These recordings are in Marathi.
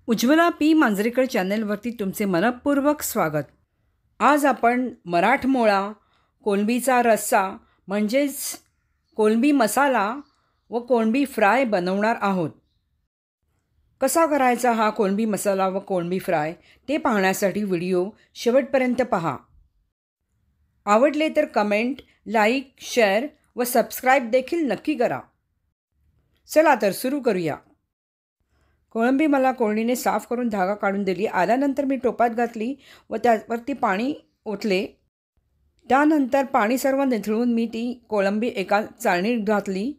उज्ज्वला पी मांजरेकर चॅनलवरती तुमचे मनपूर्वक स्वागत. आज आपण मराठमोळा कोळंबीचा रस्सा म्हणजेच कोळंबी मसाला व कोळंबी फ्राय बनवणार आहोत. कसा करायचा हा कोळंबी मसाला व कोळंबी फ्राय ते पाहण्यासाठी व्हिडिओ शेवटपर्यंत पहा. आवडले तर कमेंट, लाईक, शेअर व सबस्क्राईब देखील नक्की करा. चला तर सुरू करूया. कोळंबी मला कोळणीने साफ करून धागा काढून दिली. आल्यानंतर मी टोपात घातली व त्यावरती पाणी ओतले. त्यानंतर पाणी सर्व निथळून मी ती कोळंबी एका चाळणीत घातली.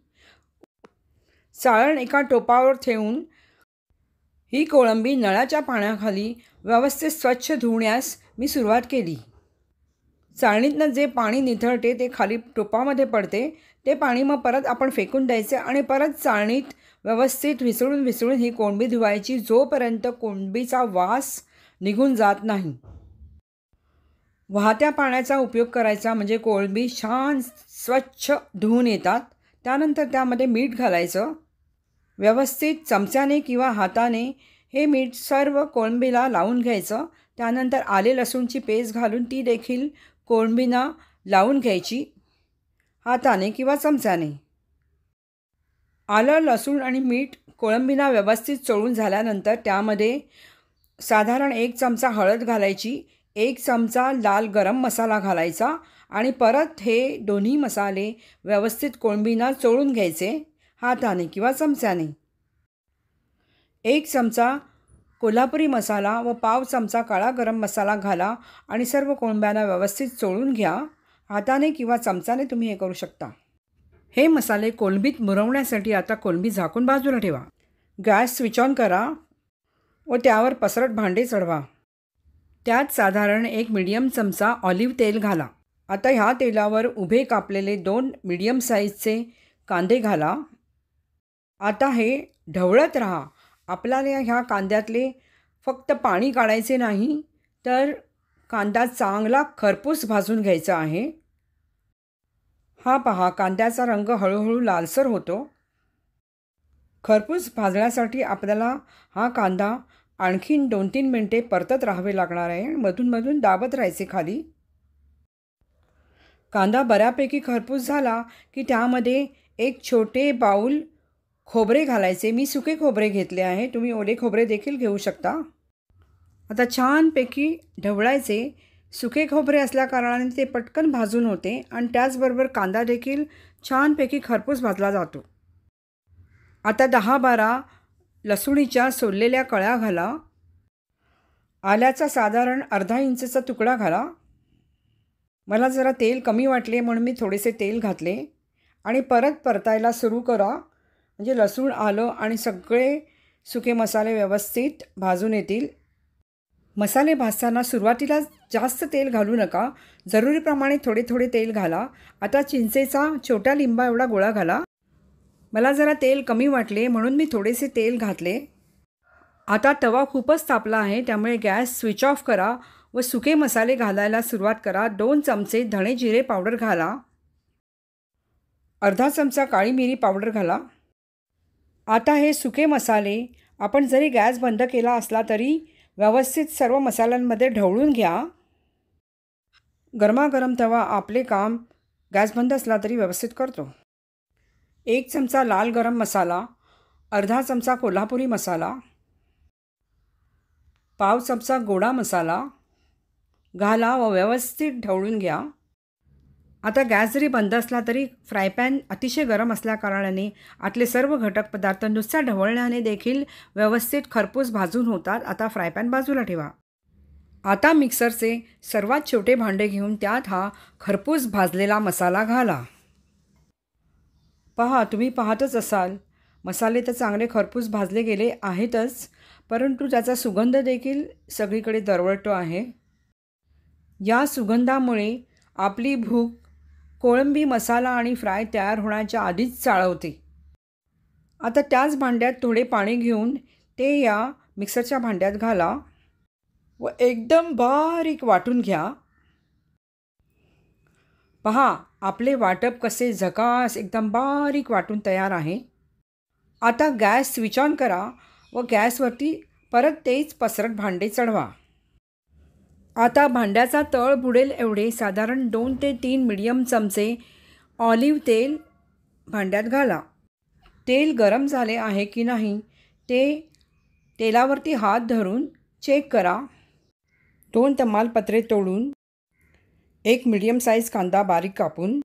चाळण एका टोपावर ठेवून ही कोळंबी नळाच्या पाण्याखाली व्यवस्थित स्वच्छ धुण्यास मी सुरुवात केली. चाळणीतनं जे पाणी निथळते ते खाली टोपामध्ये पडते. ते पाणी मग परत आपण फेकून द्यायचे आणि परत चाळणीत व्यवस्थित विसळून ही कोळंबी धुवायची जोपर्यंत कोळंबीचा वास निघून जात नाही. वाहत्या पाण्याचा उपयोग करायचा म्हणजे कोळंबी छान स्वच्छ धुवून येतात. त्यानंतर त्यामध्ये मीठ घालायचं. व्यवस्थित चमच्याने किंवा हाताने हे मीठ सर्व कोळंबीला लावून घ्यायचं. त्यानंतर आले लसूणची पेस्ट घालून ती देखील कोळंबीना लावून घ्यायची हाताने किंवा चमच्याने. आलं, लसूण आणि मीठ कोळंबीना व्यवस्थित चोळून झाल्यानंतर त्यामध्ये साधारण 1 चमचा हळद घालायची, 1 चमचा लाल गरम मसाला घालायचा आणि परत हे दोन्ही मसाले व्यवस्थित कोळंबीना चोळून घ्यायचे हाताने किंवा चमच्याने. 1 चमचा कोल्हापुरी मसाला व पाव चमचा काळा गरम मसाला घाला आणि सर्व कोळंब्यांना व्यवस्थित चोळून घ्या. हाताने किंवा चमच्याने तुम्ही हे करू शकता. हे मसाले कोळंबीत मुरवण्यासाठी आता कोळंबी झाकून बाजूला ठेवा. गॅस स्विच ऑन करा व त्यावर पसरट भांडे चढवा. त्यात साधारण 1 मीडियम चमचा ऑलिव्ह तेल घाला. आता ह्या तेलावर उभे कापलेले 2 मीडियम साईजचे कांदे घाला. आता हे ढवळत राहा. आपल्याला ह्या कांद्यातले फक्त पाणी काढायचे नाही तर कांदा चांगला खरपूस भाजून घ्यायचा आहे. हा पहा, कांद्याचा रंग हळूहळू लालसर होतो. खरपूस भाजण्यासाठी आपल्याला हा कांदा आणखीन 2-3 मिनटे परतत राहावे लागणार आहे. मधून दाबत राहायचे खाली. कांदा बऱ्यापैकी खरपूस झाला की त्यामध्ये 1 छोटे बाऊल खोबरे घालायचे. मी सुके खोबरे घेतले आहे, तुम्ही ओले खोबरे देखील घेऊ शकता. आता छानपैकी ढवळायचे. सुके खोबरे असल्याकारणाने ते पटकन भाजून होते आणि त्याचबरोबर कांदा देखील छानपैकी खरपूस भाजला जातो. आता 10-12 लसूणीच्या सोललेल्या कळ्या घाला. आल्याचा साधारण अर्धा इंचचा तुकडा घाला. मला जरा तेल कमी वाटले म्हणून मी थोडेसे तेल घातले आणि परत परतायला सुरू करा. म्हणजे लसूण, आलं आणि सगळे सुके मसाले व्यवस्थित भाजून येतील. मसाले भाजताना सुरुवातीला जास्त तेल घालू नका. जरुरीप्रमाणे थोडे तेल घाला. आता चिंचेचा छोट्या लिंबा एवढा गोळा घाला. मला जरा तेल कमी वाटले म्हणून मी थोडेसे तेल घातले. आता तवा खूपच तापला आहे त्यामुळे गॅस स्विच ऑफ करा व सुके मसाले घालायला सुरुवात करा. 2 चमचे धणे जिरे पावडर घाला. अर्धा चमचा काळी मिरी पावडर घाला. आता हे सुके मसाले आपण जरी गॅस बंद केला असला तरी व्यवस्थित सर्व मसाल्यांमध्ये ढवळून घ्या. गरमागरम तवा आपले काम गॅस बंद असला तरी व्यवस्थित करतो. 1 चमचा लाल गरम मसाला, अर्धा चमचा कोल्हापुरी मसाला, पाव चमचा गोडा मसाला घाला व व्यवस्थित ढवळून घ्या. आता गॅस जरी बंद असला तरी फ्रायपॅन अतिशय गरम असल्याकारणाने आतले सर्व घटक पदार्थ नुसत्या ढवळण्याने देखील व्यवस्थित खरपूस भाजून होतात. आता फ्रायपॅन बाजूला ठेवा. आता मिक्सरचे सर्वात छोटे भांडे घेऊन त्यात हा खरपूस भाजलेला मसाला घाला. पहा, तुम्ही पाहतच असाल मसाले तर चांगले खरपूस भाजले गेले आहेतच, परंतु त्याचा सुगंध देखील सगळीकडे दरवळतो आहे. या सुगंधामुळे आपली भूक कोळंबी मसाला आणि फ्राय तयार होण्याच्या आधीच चाळवते. आता त्याच भांड्यात थोडे पाणी घेऊन ते या मिक्सरच्या भांड्यात घाला व एकदम बारीक वाटून घ्या. पहा, आपले वाटप कसे झकास एकदम बारीक वाटून तयार आहे. आता गॅस स्विच ऑन करा व गॅसवरती परत तेच पसरट भांडे चढवा. आता भांड्याचा तळ बुडेल एवढे साधारण 2 ते 3 मिडियम चमचे ऑलिव्ह तेल भांड्यात घाला. तेल गरम झाले आहे की नाही ते तेलावरती हात धरून चेक करा. 2 तमालपत्रे तोडून, 1 मिडियम साईज कांदा बारीक कापून,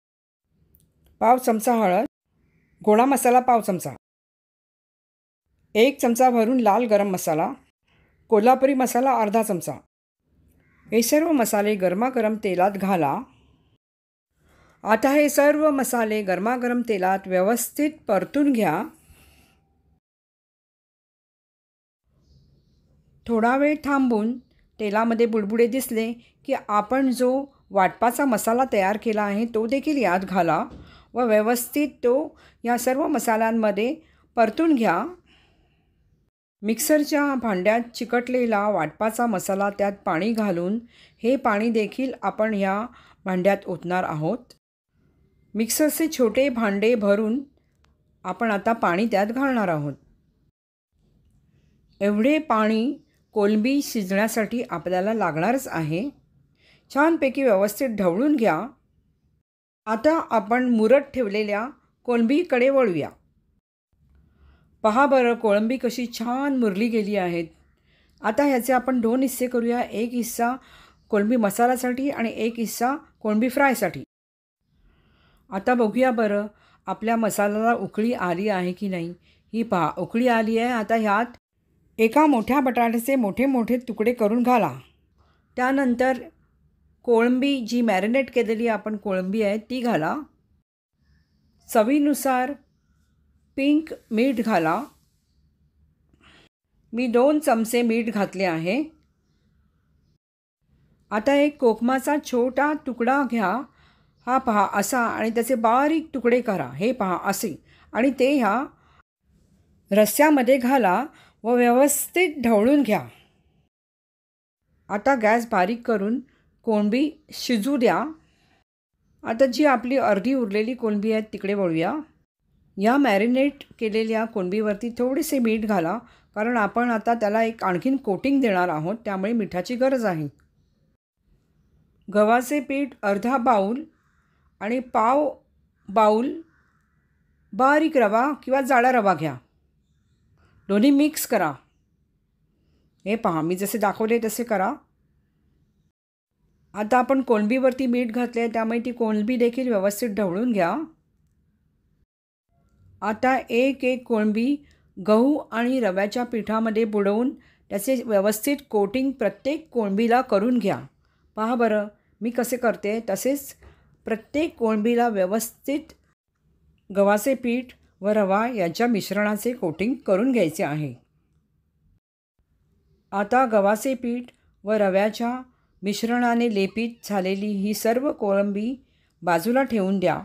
पाव चमचा हळद, गोडा मसाला पाव चमचा, 1 चमचा भरून लाल गरम मसाला, कोल्हापुरी मसाला अर्धा चमचा. हे सर्व मसाले गरमागरम तेलात घाला. आता हे सर्व मसाले गरमागरम तेलात व्यवस्थित परतून घ्या. थोडा वेळ थांबून तेलामध्ये बुडबुडे दिसले की आपण जो वाटपाचा मसाला तयार केला आहे तो देखील यात घाला व व्यवस्थित तो या सर्व मसाल्यांमध्ये परतून घ्या. मिक्सरच्या भांड्यात चिकटलेला वाटपाचा मसाला त्यात पाणी घालून हे पाणी देखील आपण ह्या भांड्यात ओतणार आहोत. मिक्सरचे छोटे भांडे भरून आपण आता पाणी त्यात घालणार आहोत. एवढे पाणी कोलंबी शिजण्यासाठी आपल्याला लागणारच आहे. छानपैकी व्यवस्थित ढवळून घ्या. आता आपण मुरत ठेवलेल्या कोलंबीकडे वळूया. पहा बरं, कोळंबी कशी छान मुरली गेली आहेत. आता ह्याचे आपण 2 हिस्से करूया. एक हिस्सा कोळंबी मसाल्यासाठी आणि एक हिस्सा कोळंबी फ्रायसाठी. आता बघूया बरं आपल्या मसाल्याला उकळी आली आहे की नाही. ही पहा उकळी आली आहे. आता ह्यात एका मोठ्या बटाट्याचे मोठे मोठे तुकडे करून घाला. त्यानंतर कोळंबी जी मॅरिनेट केलेली आपण कोळंबी आहे ती घाला. चवीनुसार पिंक मीठ घाला. मी 2 चमचे मीठ घातले आहे. आता एक कोकमाचा छोटा तुकडा घ्या. हा पहा असा आणि त्याचे बारीक तुकडे करा. हे पहा असे आणि ते ह्या रस्स्यामध्ये घाला व व्यवस्थित ढवळून घ्या. आता गॅस बारीक करून कोळंबी शिजू द्या. आता जी आपली अर्धी उरलेली कोळंबी आहे तिकडे वळूया. या मॅरिनेट केलेल्या कोळंबीवरती थोडेसे मीठ घाला कारण आपण आता त्याला एक आणखीन कोटिंग देणार आहोत, त्यामुळे मिठाची गरज आहे. गव्हाचे पीठ अर्धा बाऊल आणि पाव बाऊल बारीक रवा किंवा जाडा रवा घ्या. दोन्ही मिक्स करा. हे पहा मी जसे दाखवले तसे करा. आता आपण कोळंबीवरती मीठ घातले आहे त्यामुळे ती कोळंबी देखील व्यवस्थित ढवळून घ्या. आता एक एक कोळंबी गहू आणि रव्याच्या पिठामध्ये बुडवून त्याचे व्यवस्थित कोटिंग प्रत्येक कोळंबीला करून घ्या. पहा बरं मी कसे करते तसेच प्रत्येक कोळंबीला व्यवस्थित गव्हाचे पीठ व रवा याच्या मिश्रणाचे कोटिंग करून घ्यायचे आहे. आता गव्हाचे पीठ व रव्याच्या मिश्रणाने लेपित झालेली ही सर्व कोळंबी बाजूला ठेवून द्या.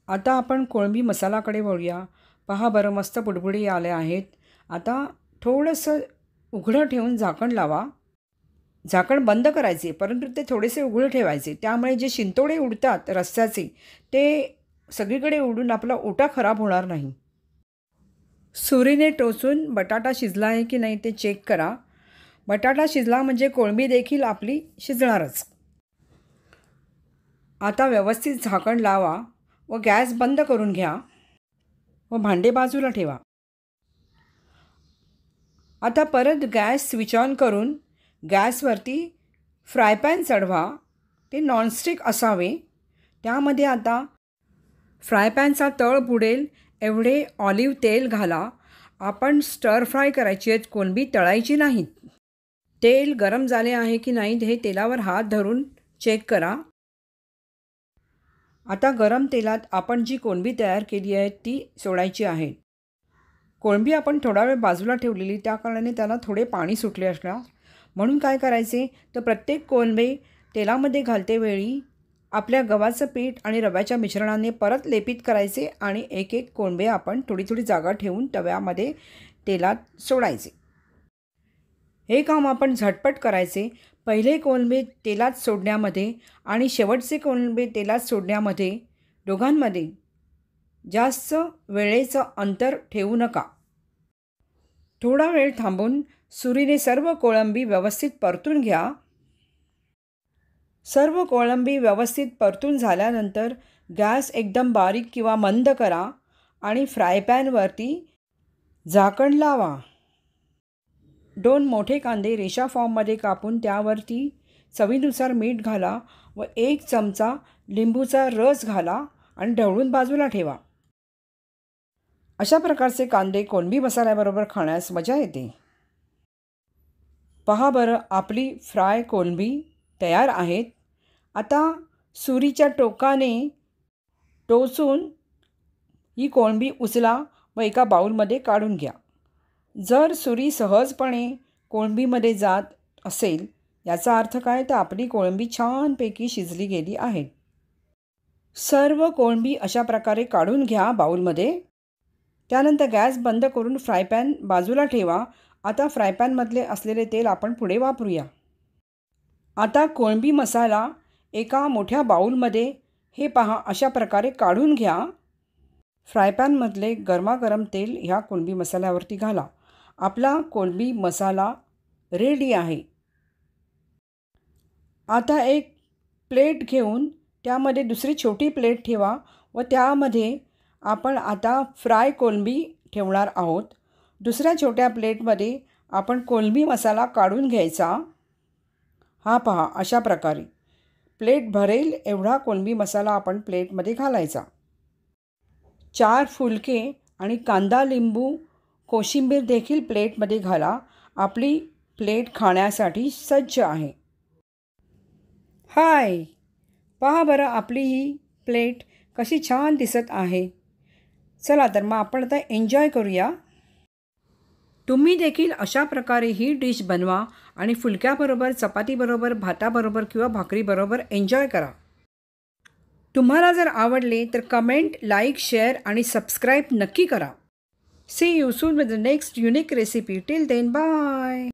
आता आपण कोळंबी मसालाकडे वळूया. पहा बरं मस्त बुडबुडी आले आहेत. आता थोडंसं उघडं ठेवून झाकण लावा. झाकण बंद करायचे परंतु ते थोडेसे उघडे ठेवायचे. त्यामुळे जे शिंतोडे उडतात रस्स्याचे ते सगळीकडे उडून आपला ओटा खराब होणार नाही. सुरीने टोचून बटाटा शिजला आहे की नाही ते चेक करा. बटाटा शिजला म्हणजे कोळंबी देखील आपली शिजणारच. आता व्यवस्थित झाकण लावा व गॅस बंद करून घ्या व भांडे बाजूला ठेवा. आता परत गॅस स्विच ऑन करून गॅसवरती फ्रायपॅन चढवा. ते नॉनस्टिक असावे. त्यामध्ये आता फ्रायपॅनचा तळ बुडेल एवढे ऑलिव्ह तेल घाला. आपण स्टर फ्राय करायची आहेत, कोळंबी तळायची नाहीत. तेल गरम झाले आहे की नाही हे तेलावर हात धरून चेक करा. आता गरम तेलात आपण जी कोळंबी तयार केली आहे ती सोडायची आहे. कोळंबी आपण थोडा वेळ बाजूला ठेवलेली त्या कारणाने त्याला थोडे पाणी सुटले असणार. म्हणून काय करायचे तर प्रत्येक कोळंबी तेलामध्ये घालते वेळी आपल्या गव्हाचं पीठ आणि रव्याच्या मिश्रणाने परत लेपित करायचे आणि एक एक कोळंबे आपण थोडी थोडी जागा ठेवून तव्यामध्ये तेलात सोडायचे. हे काम आपण झटपट करायचे. पहिले कोळंबे तेलात सोडण्यामध्ये आणि शेवटचे कोळंबे तेलात सोडण्यामध्ये दोघांमध्ये जास्त वेळेचं अंतर ठेवू नका. थोडा वेळ थांबून सुरीने सर्व कोळंबी व्यवस्थित परतून घ्या. सर्व कोळंबी व्यवस्थित परतून झाल्यानंतर गॅस एकदम बारीक किंवा मंद करा आणि फ्राय पॅनवरती झाकण लावा. 2 मोठे कांदे रेषा फॉर्ममध्ये कापून त्यावरती चवीनुसार मीठ घाला व 1 चमचा लिंबूचा रस घाला आणि ढवळून बाजूला ठेवा. अशा प्रकारचे कांदे कोळंबी मसाल्याबरोबर खाण्यास मजा येते. पहा बरं, आपली फ्राय कोळंबी तयार आहेत. आता सुरीच्या टोकाने टोचून ही कोळंबी उचला व एका बाऊलमध्ये काढून घ्या. जर सुरी सहजपणे कोळंबीमध्ये जात असेल याचा अर्थ काय, तर आपली कोळंबी छानपैकी शिजली गेली आहे. सर्व कोळंबी अशा प्रकारे काढून घ्या बाऊलमध्ये. त्यानंतर गॅस बंद करून फ्राय पॅन बाजूला ठेवा. आता फ्राय पॅनमधले असलेले तेल आपण पुढे वापरूया. आता कोळंबी मसाला एका मोठ्या बाऊलमध्ये हे पहा अशा प्रकारे काढून घ्या. फ्राय पॅनमधले गरमागरम तेल ह्या कोळंबी मसाल्यावरती घाला. आपला कोळंबी मसाला रेडी आहे. आता एक प्लेट घेऊन त्यामध्ये दुसरी छोटी प्लेट ठेवा व त्यामध्ये आपण आता फ्राय कोळंबी ठेवणार आहोत. दुसऱ्या छोट्या प्लेटमध्ये आपण कोळंबी मसाला काढून घ्यायचा. हा पहा अशा प्रकारे प्लेट भरेल एवढा कोळंबी मसाला आपण प्लेटमध्ये घालायचा. 4 फुलके आणि कांदा, लिंबू, कोशिंबीर देखील प्लेटमध्ये घाला. आपली प्लेट खाण्यासाठी सज्ज आहे. हाय, पहा बरं आपली ही प्लेट कशी छान दिसत आहे. चला तर मग आपण आता एन्जॉय करूया. तुम्ही देखील अशा प्रकारे ही डिश बनवा आणि फुलक्याबरोबर, चपातीबरोबर, भाताबरोबर किंवा भाकरीबरोबर एन्जॉय करा. तुम्हाला जर आवडले तर कमेंट, लाईक, शेअर आणि सबस्क्राईब नक्की करा. See you soon with the next unique recipe. Till then bye.